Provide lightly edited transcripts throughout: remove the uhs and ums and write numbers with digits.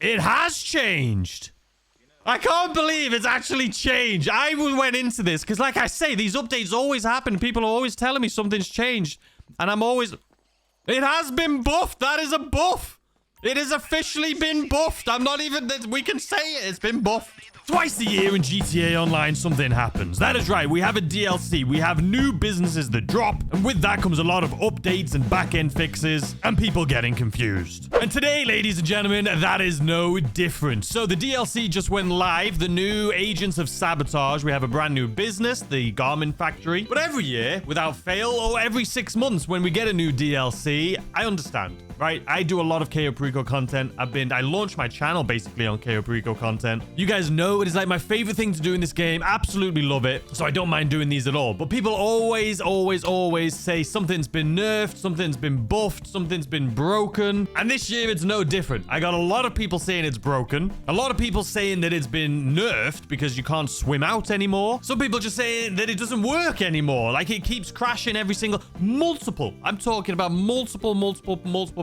It has changed. I can't believe it's actually changed. I went into this because, like I say, these updates always happen. People are always telling me something's changed. And I'm always... It has been buffed. That is a buff. It has officially been buffed. I'm not even... We can say it. It's been buffed. Twice a year in GTA Online, something happens. That is right. We have a DLC. We have new businesses that drop. And with that comes a lot of updates and back-end fixes and people getting confused. And today, ladies and gentlemen, that is no different. So the DLC just went live. The new Agents of Sabotage. We have a brand new business, the Garment Factory. But every year, without fail, or every 6 months when we get a new DLC, I understand, right? I do a lot of Cayo Perico content. I launched my channel basically on Cayo Perico content. You guys know it is like my favorite thing to do in this game. Absolutely love it. So I don't mind doing these at all. But people always say something's been nerfed, something's been buffed, something's been broken. And this year it's no different. I got a lot of people saying it's broken. A lot of people saying that it's been nerfed because you can't swim out anymore. Some people just saying that it doesn't work anymore. Like it keeps crashing every single... Multiple. I'm talking about multiple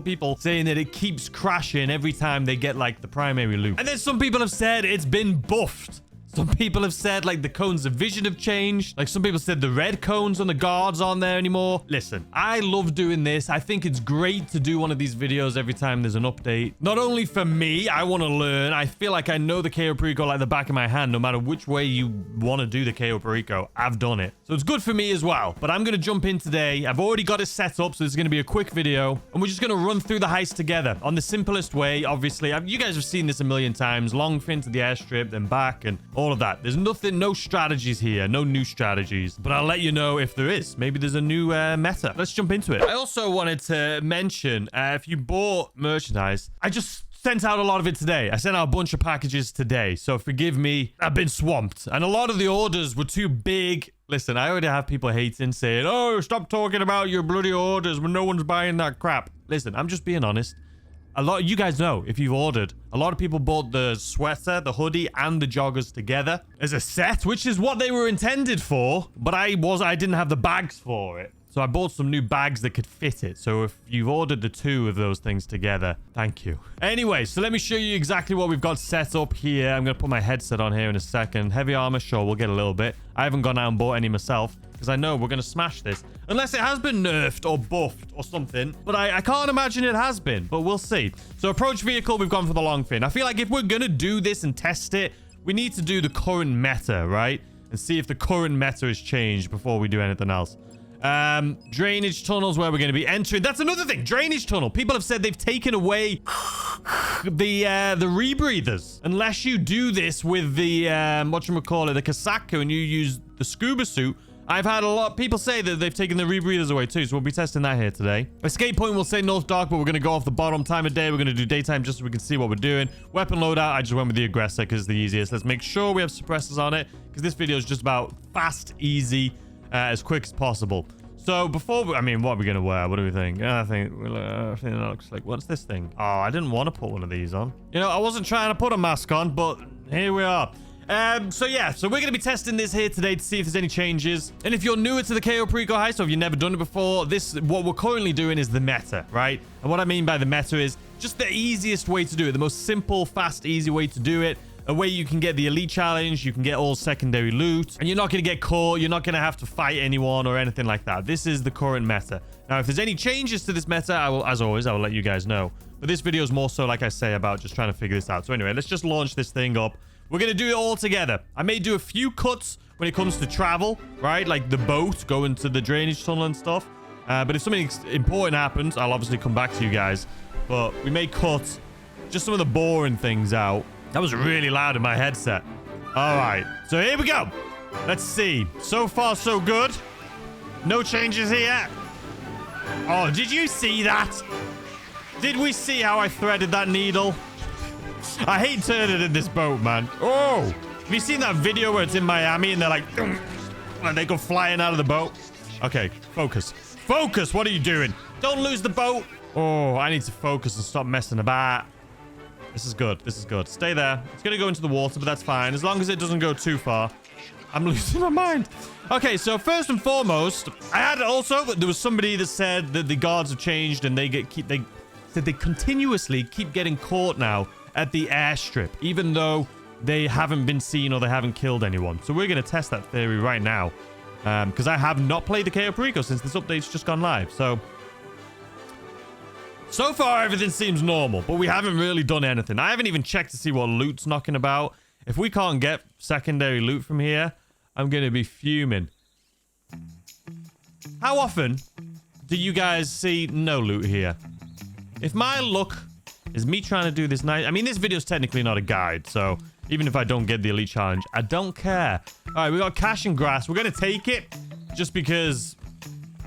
people saying that it keeps crashing every time they get like the primary loot. And then some people have said it's been buffed. Some people have said like the cones of vision have changed. Like some people said the red cones on the guards aren't there anymore. Listen, I love doing this. I think it's great to do one of these videos every time there's an update. Not only for me, I want to learn. I feel like I know the Cayo Perico like the back of my hand. No matter which way you want to do the Cayo Perico, I've done it. So it's good for me as well. But I'm going to jump in today. I've already got it set up, so this is going to be a quick video. And we're just going to run through the heist together on the simplest way. Obviously, you guys have seen this a million times. Long fin to the airstrip, then back, and all of that. There's no strategies here. No new strategies. But I'll let you know if there is. Maybe there's a new meta. Let's jump into it. I also wanted to mention, if you bought merchandise, I just sent out a lot of it today. I sent out a bunch of packages today. So forgive me. I've been swamped. And a lot of the orders were too big. Listen, I already have people hating, saying, oh, stop talking about your bloody orders when no one's buying that crap. Listen, I'm just being honest. A lot, you guys know, if you've ordered, a lot of people bought the sweater, the hoodie, and the joggers together as a set, which is what they were intended for, but I didn't have the bags for it. So I bought some new bags that could fit it. So if you've ordered the two of those things together, thank you. Anyway, so let me show you exactly what we've got set up here. I'm going to put my headset on here in a second. Heavy armor, sure, we'll get a little bit. I haven't gone out and bought any myself because I know we're going to smash this. Unless it has been nerfed or buffed or something. But I can't imagine it has been, but we'll see. So approach vehicle, we've gone for the long fin. I feel like if we're going to do this and test it, we need to do the current meta, right? And see if the current meta has changed before we do anything else. Drainage tunnels where we're going to be entering. That's another thing. Drainage tunnel. People have said they've taken away the rebreathers. Unless you do this with the, whatchamacallit, the Kasaku, and you use the scuba suit. I've had a lot of people say that they've taken the rebreathers away too, so we'll be testing that here today. Escape point will say North Dark, but we're going to go off the bottom. Time of day, we're going to do daytime just so we can see what we're doing. Weapon loadout, I just went with the aggressor because it's the easiest. Let's make sure we have suppressors on it because this video is just about fast, easy, as quick as possible. So before what are we going to wear? What do we think? I think it looks like, what's this thing? Oh, I didn't want to put one of these on. You know, I wasn't trying to put a mask on, but here we are. So we're going to be testing this here today to see if there's any changes. And if you're newer to the Cayo Perico heist, or if you've never done it before, what we're currently doing is the meta, right? And what I mean by the meta is just the easiest way to do it. The most simple, fast, easy way to do it. A way you can get the elite challenge, you can get all secondary loot, and you're not going to get caught, you're not going to have to fight anyone or anything like that. This is the current meta. Now, if there's any changes to this meta, as always, I will let you guys know. But this video is more so, like I say, about just trying to figure this out. So anyway, let's just launch this thing up. We're going to do it all together. I may do a few cuts when it comes to travel, right? Like the boat going to the drainage tunnel and stuff. But if something important happens, I'll obviously come back to you guys. But we may cut just some of the boring things out. That was really loud in my headset. All right. So here we go. Let's see. So far, so good. No changes here. Oh, did you see that? Did we see how I threaded that needle? I hate turning in this boat, man. Oh, have you seen that video where it's in Miami and they're like, and they go flying out of the boat? Okay, focus. Focus. What are you doing? Don't lose the boat. Oh, I need to focus and stop messing about. This is good. This is good. Stay there. It's going to go into the water, but that's fine. As long as it doesn't go too far. I'm losing my mind. Okay, so first and foremost, I had also, there was somebody that said that the guards have changed and they said they continuously keep getting caught now at the airstrip, even though they haven't been seen or they haven't killed anyone. So we're going to test that theory right now. Because I have not played the Cayo Perico since this update's just gone live. So far, everything seems normal, but we haven't really done anything. I haven't even checked to see what loot's knocking about. If we can't get secondary loot from here, I'm going to be fuming. How often do you guys see no loot here? If my luck is me trying to do this night, I mean, this video's technically not a guide, so even if I don't get the elite challenge, I don't care. All right, we got cash and grass. We're going to take it just because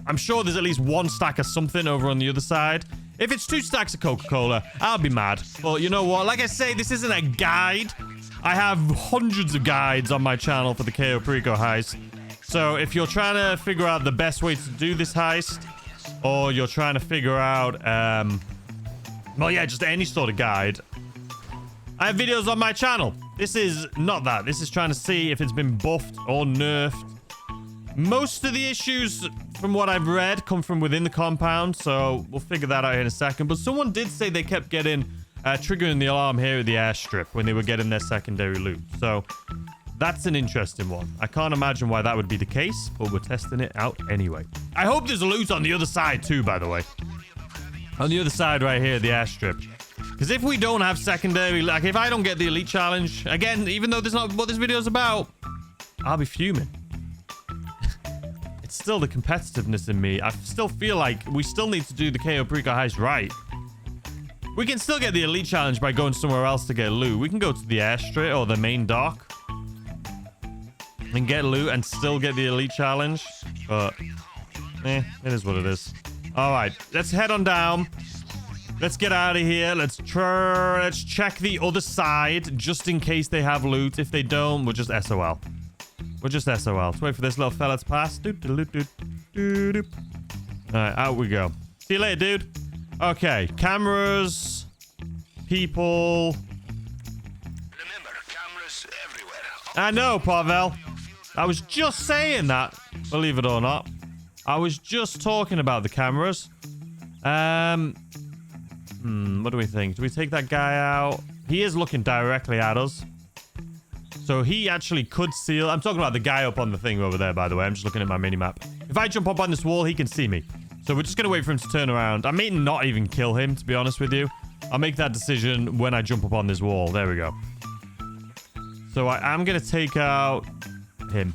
I'm sure there's at least one stack of something over on the other side. If it's 2 stacks of Coca-Cola, I'll be mad. But you know what? Like I say, this isn't a guide. I have hundreds of guides on my channel for the Cayo Perico heist. So if you're trying to figure out the best way to do this heist, or you're trying to figure out, well, yeah, just any sort of guide, I have videos on my channel. This is not that. This is trying to see if it's been buffed or nerfed. Most of the issues, from what I've read, come from within the compound, so we'll figure that out in a second. But someone did say they kept getting triggering the alarm here at the airstrip when they were getting their secondary loot. So that's an interesting one. I can't imagine why that would be the case, but we're testing it out anyway. I hope there's loot on the other side too, by the way. On the other side right here, the airstrip. Because if we don't have secondary, like if I don't get the elite challenge, again, even though that's not what this video is about, I'll be fuming. It's still the competitiveness in me. I still feel like we still need to do the Cayo Perico heist right. We can still get the elite challenge by going somewhere else to get loot. We can go to the airstrip or the main dock and get loot and still get the elite challenge. But, it is what it is. All right, let's head on down. Let's get out of here. Let's check the other side just in case they have loot. If they don't, we're just SOL. We're just SOL. Let's wait for this little fella to pass. All right, out we go. See you later, dude. Okay, cameras, people. Remember, cameras everywhere. I know, Pavel. I was just saying that, believe it or not. I was just talking about the cameras. What do we think? Do we take that guy out? He is looking directly at us. So he actually could seal. I'm talking about the guy up on the thing over there, by the way. I'm just looking at my mini-map. If I jump up on this wall, he can see me. So we're just going to wait for him to turn around. I may not even kill him, to be honest with you. I'll make that decision when I jump up on this wall. There we go. So I'm going to take out him.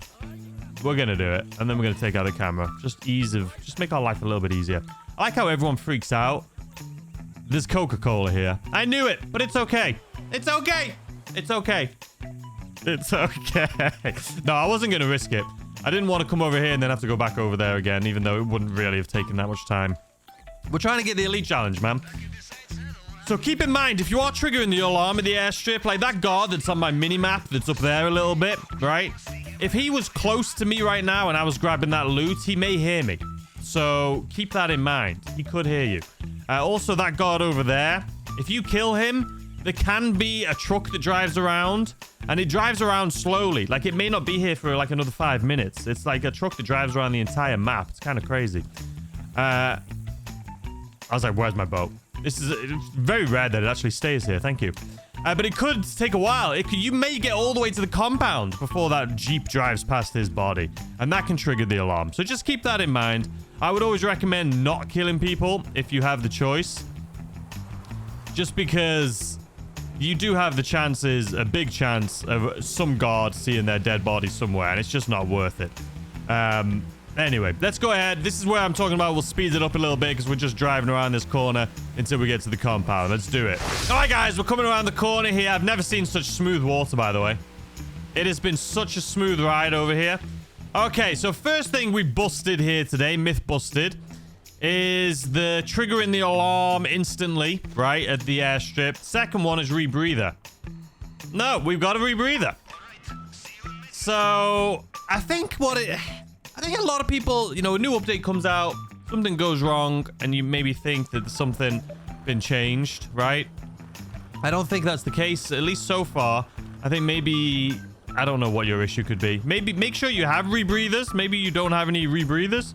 We're going to do it. And then we're going to take out the camera. Just make our life a little bit easier. I like how everyone freaks out. There's Coca-Cola here. I knew it, but it's okay. It's okay. It's okay. It's okay. No, I wasn't going to risk it. I didn't want to come over here and then have to go back over there again, even though it wouldn't really have taken that much time. We're trying to get the elite challenge, man. So keep in mind, if you are triggering the alarm at the airstrip, like that guard that's on my mini-map that's up there a little bit, right? If he was close to me right now and I was grabbing that loot, he may hear me. So keep that in mind. He could hear you. Also, that guard over there, if you kill him, there can be a truck that drives around, and it drives around slowly. Like, it may not be here for, like, another 5 minutes. It's like a truck that drives around the entire map. It's kind of crazy. I was like, where's my boat? It's very rare that it actually stays here. Thank you. But it could take a while. You may get all the way to the compound before that Jeep drives past his body, and that can trigger the alarm. So just keep that in mind. I would always recommend not killing people if you have the choice. Just because you do have the chances, a big chance of some guard seeing their dead body somewhere, and it's just not worth it. Anyway, let's go ahead. This is where I'm talking about. We'll speed it up a little bit because we're just driving around this corner until we get to the compound. Let's do it. All right, guys, we're coming around the corner here. I've never seen such smooth water, by the way. It has been such a smooth ride over here. Okay, so first thing we busted here today, myth busted, is the triggering the alarm instantly, right, at the airstrip. Second one is rebreather. No, we've got a rebreather. So I think I think a lot of people, you know, a new update comes out, something goes wrong, and you maybe think that there's something been changed, right? I don't think that's the case, at least so far. I think maybe, I don't know what your issue could be. Maybe make sure you have rebreathers. Maybe you don't have any rebreathers.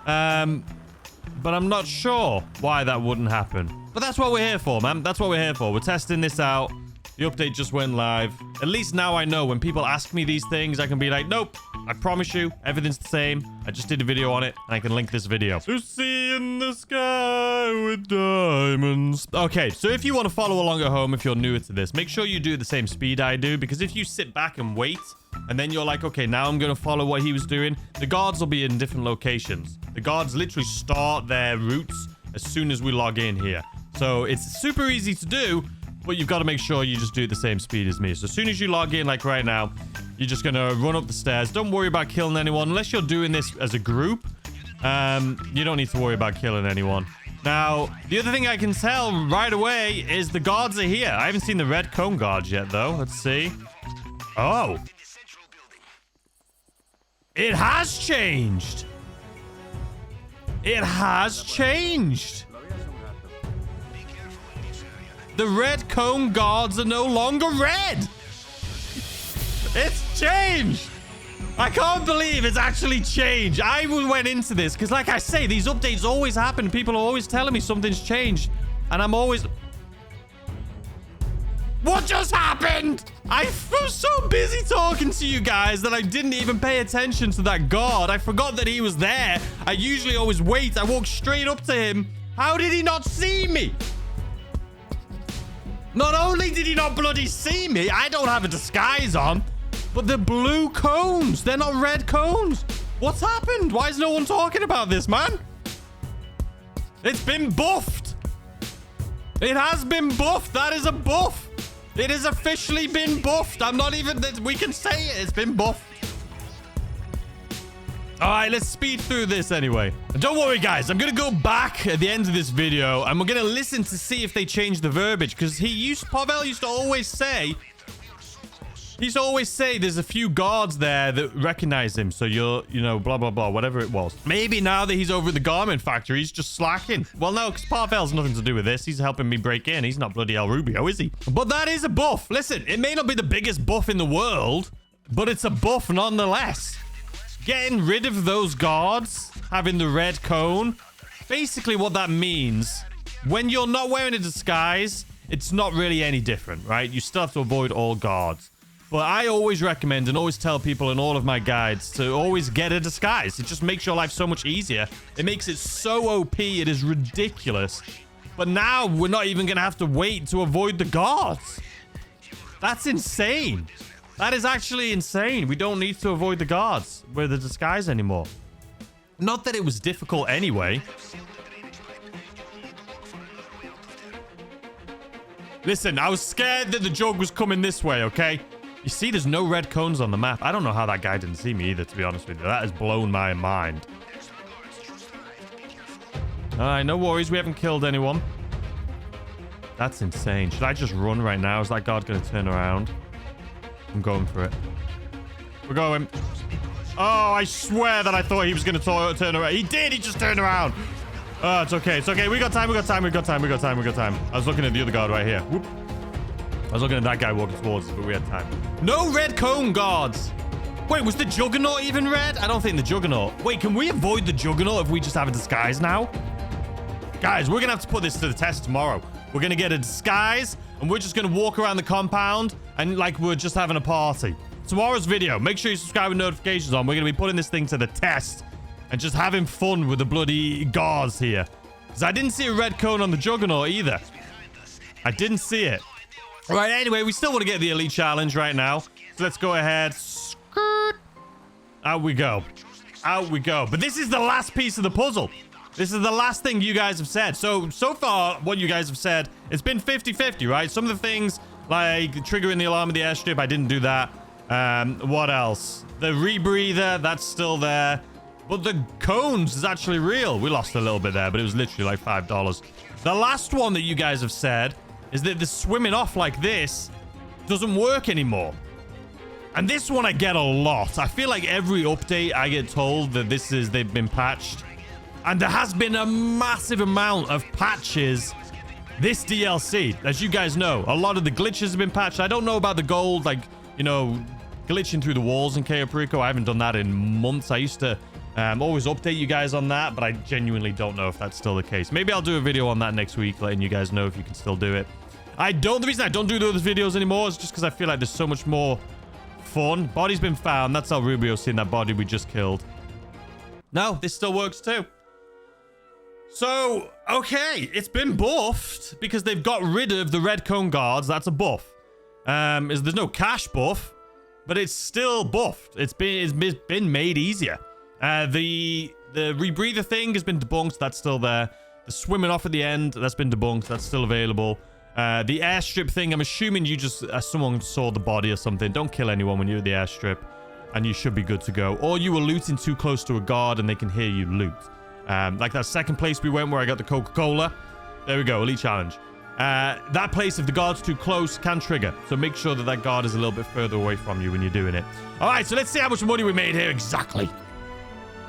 But I'm not sure why that wouldn't happen. But that's what we're here for, man. That's what we're here for. We're testing this out. The update just went live. At least now I know when people ask me these things, I can be like, nope, I promise you, everything's the same. I just did a video on it, and I can link this video. To see in the sky with diamonds. Okay, so if you want to follow along at home, if you're newer to this, make sure you do the same speed I do, because if you sit back and wait, and then you're like, okay, now I'm going to follow what he was doing, the guards will be in different locations. The guards literally start their routes as soon as we log in here. So it's super easy to do, but you've got to make sure you just do it the same speed as me. So as soon as you log in, like right now, you're just going to run up the stairs. Don't worry about killing anyone. Unless you're doing this as a group, you don't need to worry about killing anyone. Now, the other thing I can tell right away is the guards are here. I haven't seen the red cone guards yet, though. Let's see. Oh. It has changed. It has changed. The red cone guards are no longer red. It's changed. I can't believe it's actually changed. I went into this because, like I say, these updates always happen. People are always telling me something's changed. And I'm always... What just happened? I was so busy talking to you guys that I didn't even pay attention to that guard. I forgot that he was there. I usually always wait. I walk straight up to him. How did he not see me? Not only did he not bloody see me, I don't have a disguise on, but the blue cones, they're not red cones. What's happened? Why is no one talking about this, man? It's been buffed. It has been buffed. That is a buff. It has officially been buffed. I'm not even... We can say it. It's been buffed. All right, let's speed through this anyway. Don't worry, guys. I'm going to go back at the end of this video, and we're going to listen to see if they change the verbiage, because Pavel used to always say... He used to always say there's a few guards there that recognize him, so you're, you know, blah, blah, blah, whatever it was. Maybe now that he's over at the garment factory, he's just slacking. Well, no, because Pavel's nothing to do with this. He's helping me break in. He's not bloody El Rubio, is he? But that is a buff. Listen, it may not be the biggest buff in the world, but it's a buff nonetheless. Getting rid of those guards, having the red cone, basically what that means, when you're not wearing a disguise, it's not really any different, right? You still have to avoid all guards. But I always recommend and always tell people in all of my guides to always get a disguise. It just makes your life so much easier. It makes it so OP, it is ridiculous. But now we're not even going to have to wait to avoid the guards. That's insane. That is actually insane. We don't need to avoid the guards with the disguise anymore. Not that it was difficult anyway. Listen, I was scared that the joke was coming this way, okay? You see, there's no red cones on the map. I don't know how that guy didn't see me either, to be honest with you. That has blown my mind. All right, no worries. We haven't killed anyone. That's insane. Should I just run right now? Is that guard going to turn around? I'm going for it. We're going. Oh, I swear that I thought he was going to turn around. He did. He just turned around. Oh, it's okay. It's okay. We got time. We got time. We got time. We got time. We got time. I was looking at the other guard right here. Whoop. I was looking at that guy walking towards us, but we had time. No red cone guards. Wait, was the Juggernaut even red? I don't think the Juggernaut. Wait, can we avoid the Juggernaut if we just have a disguise now? Guys, we're going to have to put this to the test tomorrow. We're going to get a disguise, and we're just going to walk around the compound and like we're just having a party. Tomorrow's video, make sure you subscribe with notifications on. We're going to be putting this thing to the test and just having fun with the bloody guards here. Because I didn't see a red cone on the Juggernaut either. I didn't see it. All right, anyway, we still want to get the Elite Challenge right now. So let's go ahead. Skirt. Out we go. Out we go. But this is the last piece of the puzzle. This is the last thing you guys have said. So far, what you guys have said, it's been 50-50, right? Some of the things, like triggering the alarm of the airstrip, I didn't do that. What else? The rebreather, that's still there. But the cones is actually real. We lost a little bit there, but it was literally like $5. The last one that you guys have said is that the swimming off like this doesn't work anymore. And this one I get a lot. I feel like every update I get told that they've been patched. And there has been a massive amount of patches this DLC. As you guys know, a lot of the glitches have been patched. I don't know about the gold, like, you know, glitching through the walls in Cayo Perico. I haven't done that in months. I used to Always update you guys on that, but I genuinely don't know if that's still the case. Maybe I'll do a video on that next week, letting you guys know if you can still do it. The reason I don't do those videos anymore is just because I feel like there's so much more fun. Body's been found. That's how Rubio's seen that body we just killed. No, this still works too. So, okay, it's been buffed because they've got rid of the red cone guards. That's a buff. There's no cash buff, but it's still buffed. It's been made easier. The rebreather thing has been debunked. That's still there. The swimming off at the end, that's been debunked. That's still available. The airstrip thing, I'm assuming you just someone saw the body or something. Don't kill anyone when you're at the airstrip, and you should be good to go. Or you were looting too close to a guard and they can hear you loot. Like that second place we went where I got the Coca-Cola. There we go, elite challenge. That place, if the guard's too close, can trigger. So make sure that that guard is a little bit further away from you when you're doing it. All right, so let's see how much money we made here exactly.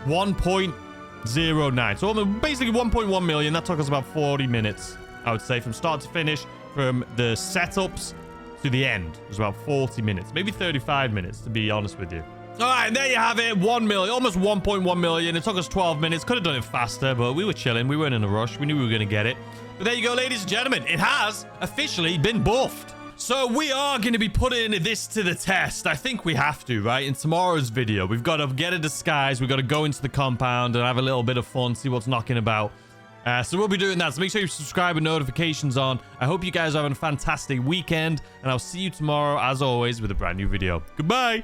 1.09. So basically 1.1 million. That took us about 40 minutes, I would say, from start to finish. From the setups to the end, it was about 40 minutes. Maybe 35 minutes, to be honest with you. All right, and there you have it. 1 million, almost 1.1 million. It took us 12 minutes. Could have done it faster, but we were chilling. We weren't in a rush. We knew we were going to get it. But there you go, ladies and gentlemen. It has officially been buffed. So we are going to be putting this to the test. I think we have to, right? In tomorrow's video, we've got to get a disguise. We've got to go into the compound and have a little bit of fun, see what's knocking about. So we'll be doing that. So make sure you subscribe with notifications on. I hope you guys are having a fantastic weekend. And I'll see you tomorrow, as always, with a brand new video. Goodbye.